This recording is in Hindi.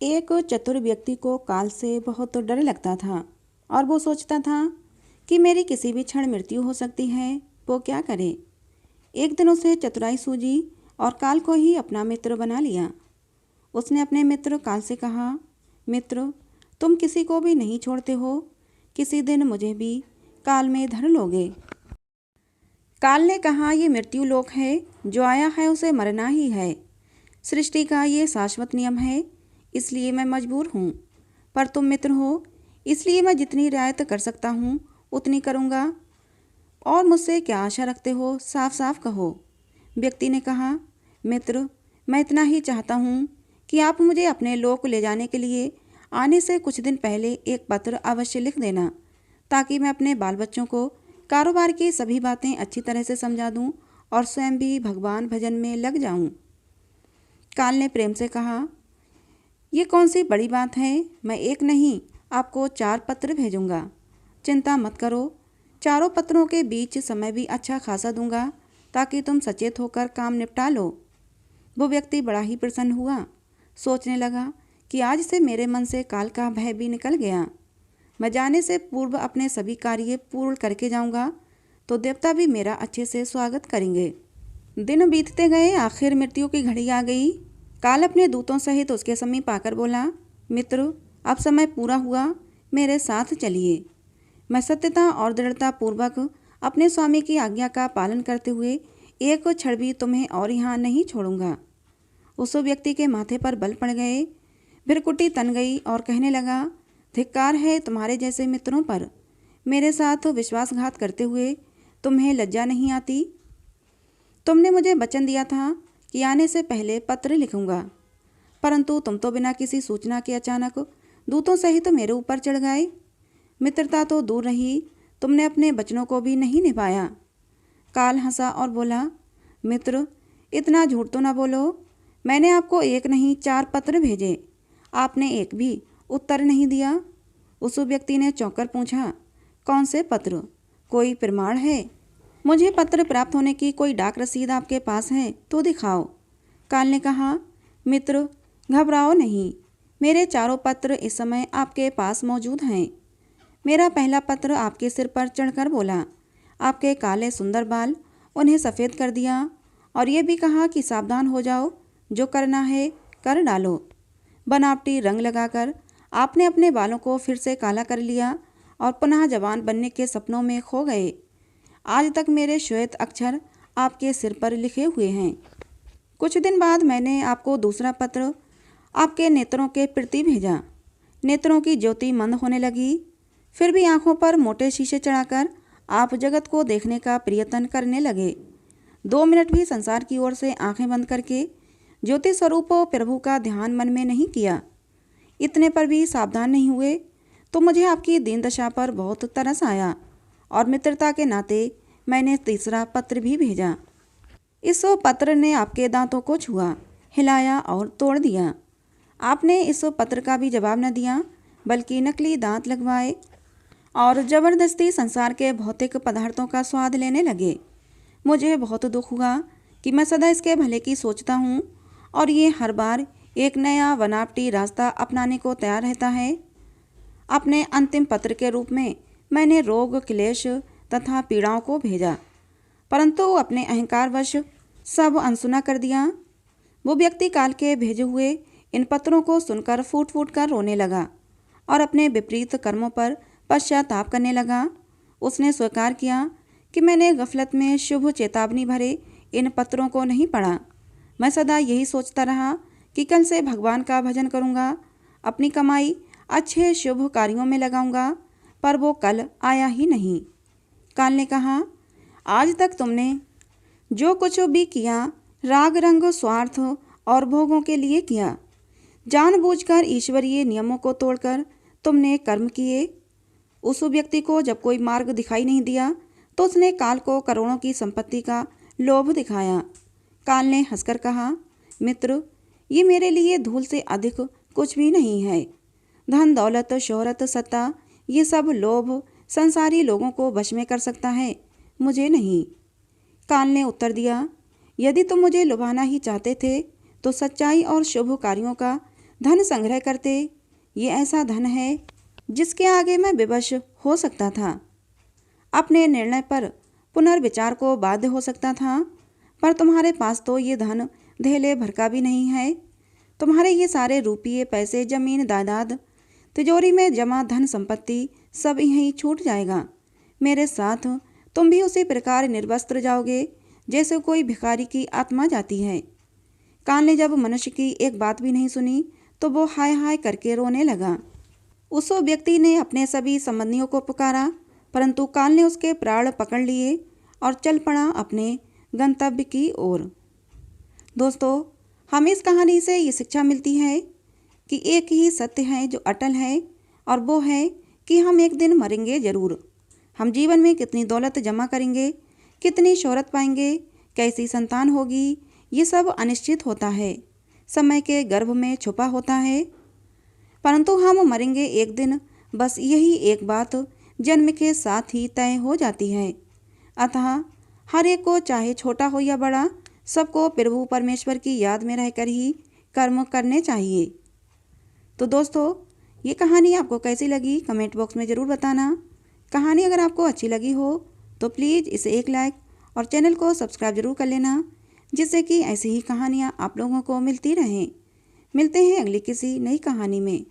एक चतुर व्यक्ति को काल से बहुत डर लगता था और वो सोचता था कि मेरी किसी भी क्षण मृत्यु हो सकती है। वो क्या करे। एक दिन उसे चतुराई सूझी और काल को ही अपना मित्र बना लिया। उसने अपने मित्र काल से कहा, मित्र, तुम किसी को भी नहीं छोड़ते हो, किसी दिन मुझे भी काल में धर लोगे। काल ने कहा, ये मृत्यु लोक है, जो आया है उसे मरना ही है। सृष्टि का ये शाश्वत नियम है, इसलिए मैं मजबूर हूँ। पर तुम मित्र हो, इसलिए मैं जितनी रियायत कर सकता हूँ उतनी करूँगा। और मुझसे क्या आशा रखते हो, साफ साफ कहो। व्यक्ति ने कहा, मित्र, मैं इतना ही चाहता हूँ कि आप मुझे अपने लोक ले जाने के लिए आने से कुछ दिन पहले एक पत्र अवश्य लिख देना, ताकि मैं अपने बाल बच्चों को कारोबार की सभी बातें अच्छी तरह से समझा दूँ और स्वयं भी भगवान भजन में लग जाऊँ। काल ने प्रेम से कहा, ये कौन सी बड़ी बात है, मैं एक नहीं आपको 4 पत्र भेजूंगा। चिंता मत करो, चारों पत्रों के बीच समय भी अच्छा खासा दूंगा, ताकि तुम सचेत होकर काम निपटा लो। वो व्यक्ति बड़ा ही प्रसन्न हुआ। सोचने लगा कि आज से मेरे मन से काल का भय भी निकल गया। मैं जाने से पूर्व अपने सभी कार्य पूर्ण करके जाऊंगा, तो देवता भी मेरा अच्छे से स्वागत करेंगे। दिन बीतते गए, आखिर मृत्यु की घड़ी आ गई। काल अपने दूतों सहित उसके समीप आकर बोला, मित्र, अब समय पूरा हुआ, मेरे साथ चलिए। मैं सत्यता और दृढ़ता पूर्वक अपने स्वामी की आज्ञा का पालन करते हुए एक क्षण भी तुम्हें और यहाँ नहीं छोड़ूंगा। उस व्यक्ति के माथे पर बल पड़ गए, भृकुटी तन गई और कहने लगा, धिक्कार है तुम्हारे जैसे मित्रों पर। मेरे साथ विश्वासघात करते हुए तुम्हें लज्जा नहीं आती। तुमने मुझे वचन दिया था कि आने से पहले पत्र लिखूंगा, परंतु तुम तो बिना किसी सूचना के अचानक दूतों सहित मेरे ऊपर चढ़ गए। मित्रता तो दूर रही, तुमने अपने वचनों को भी नहीं निभाया। काल हंसा और बोला, मित्र, इतना झूठ तो न बोलो। मैंने आपको एक नहीं 4 पत्र भेजे, आपने एक भी उत्तर नहीं दिया। उस व्यक्ति ने चौंक कर पूछा, कौन से पत्र, कोई प्रमाण है? मुझे पत्र प्राप्त होने की कोई डाक रसीद आपके पास है तो दिखाओ। काल ने कहा, मित्र, घबराओ नहीं, मेरे चारों पत्र इस समय आपके पास मौजूद हैं। मेरा पहला पत्र आपके सिर पर चढ़कर बोला, आपके काले सुंदर बाल उन्हें सफ़ेद कर दिया, और ये भी कहा कि सावधान हो जाओ, जो करना है कर डालो। बनावटी रंग लगाकर आपने अपने बालों को फिर से काला कर लिया और पुनः जवान बनने के सपनों में खो गए। आज तक मेरे श्वेत अक्षर आपके सिर पर लिखे हुए हैं। कुछ दिन बाद मैंने आपको दूसरा पत्र आपके नेत्रों के प्रति भेजा। नेत्रों की ज्योति मंद होने लगी, फिर भी आंखों पर मोटे शीशे चढ़ाकर आप जगत को देखने का प्रयत्न करने लगे। 2 मिनट भी संसार की ओर से आंखें बंद करके ज्योति स्वरूप प्रभु का ध्यान मन में नहीं किया। इतने पर भी सावधान नहीं हुए तो मुझे आपकी दीन दशा पर बहुत तरस आया और मित्रता के नाते मैंने तीसरा पत्र भी भेजा। इस पत्र ने आपके दांतों को छुआ, हिलाया और तोड़ दिया। आपने इस पत्र का भी जवाब न दिया, बल्कि नकली दांत लगवाए और ज़बरदस्ती संसार के भौतिक पदार्थों का स्वाद लेने लगे। मुझे बहुत दुख हुआ कि मैं सदा इसके भले की सोचता हूँ और ये हर बार एक नया बनावटी रास्ता अपनाने को तैयार रहता है। अपने अंतिम पत्र के रूप में मैंने रोग, क्लेश तथा पीड़ाओं को भेजा, परंतु अपने अहंकारवश सब अनसुना कर दिया। वो व्यक्ति काल के भेजे हुए इन पत्रों को सुनकर फूट फूट कर रोने लगा और अपने विपरीत कर्मों पर पश्चाताप करने लगा। उसने स्वीकार किया कि मैंने गफलत में शुभ चेतावनी भरे इन पत्रों को नहीं पढ़ा। मैं सदा यही सोचता रहा कि कल से भगवान का भजन करूँगा, अपनी कमाई अच्छे शुभ कार्यों में लगाऊंगा, पर वो कल आया ही नहीं। काल ने कहा, आज तक तुमने जो कुछ भी किया राग रंग, स्वार्थ और भोगों के लिए किया। जानबूझकर ईश्वरीय नियमों को तोड़कर तुमने कर्म किए। उस व्यक्ति को जब कोई मार्ग दिखाई नहीं दिया तो उसने काल को करोड़ों की संपत्ति का लोभ दिखाया। काल ने हंसकर कहा, मित्र, ये मेरे लिए धूल से अधिक कुछ भी नहीं है। धन, दौलत, शोहरत, सत्ता, ये सब लोभ संसारी लोगों को वश में कर सकता है, मुझे नहीं। काल ने उत्तर दिया, यदि तुम मुझे लुभाना ही चाहते थे तो सच्चाई और शुभ कार्यों का धन संग्रह करते। ये ऐसा धन है जिसके आगे मैं विवश हो सकता था, अपने निर्णय पर पुनर्विचार को बाध्य हो सकता था। पर तुम्हारे पास तो ये धन धेले भर का भी नहीं है। तुम्हारे ये सारे रुपये, पैसे, जमीन, जायदाद, तिजोरी में जमा धन संपत्ति सब यहीं छूट जाएगा। मेरे साथ तुम भी उसी प्रकार निर्वस्त्र जाओगे जैसे कोई भिखारी की आत्मा जाती है। काल ने जब मनुष्य की एक बात भी नहीं सुनी तो वो हाय हाय करके रोने लगा। उस व्यक्ति ने अपने सभी संबंधियों को पुकारा, परंतु काल ने उसके प्राण पकड़ लिए और चल पड़ा अपने गंतव्य की ओर। दोस्तों, हमें इस कहानी से ये शिक्षा मिलती है कि एक ही सत्य है जो अटल है, और वो है कि हम एक दिन मरेंगे जरूर। हम जीवन में कितनी दौलत जमा करेंगे, कितनी शोहरत पाएंगे, कैसी संतान होगी, ये सब अनिश्चित होता है, समय के गर्भ में छुपा होता है। परंतु हम मरेंगे एक दिन, बस यही एक बात जन्म के साथ ही तय हो जाती है। अतः हर एक को, चाहे छोटा हो या बड़ा, सबको प्रभु परमेश्वर की याद में रहकर ही कर्म करने चाहिए। तो दोस्तों, ये कहानी आपको कैसी लगी कमेंट बॉक्स में ज़रूर बताना। कहानी अगर आपको अच्छी लगी हो तो प्लीज़ इसे एक लाइक और चैनल को सब्सक्राइब जरूर कर लेना, जिससे कि ऐसी ही कहानियाँ आप लोगों को मिलती रहें। मिलते हैं अगली किसी नई कहानी में।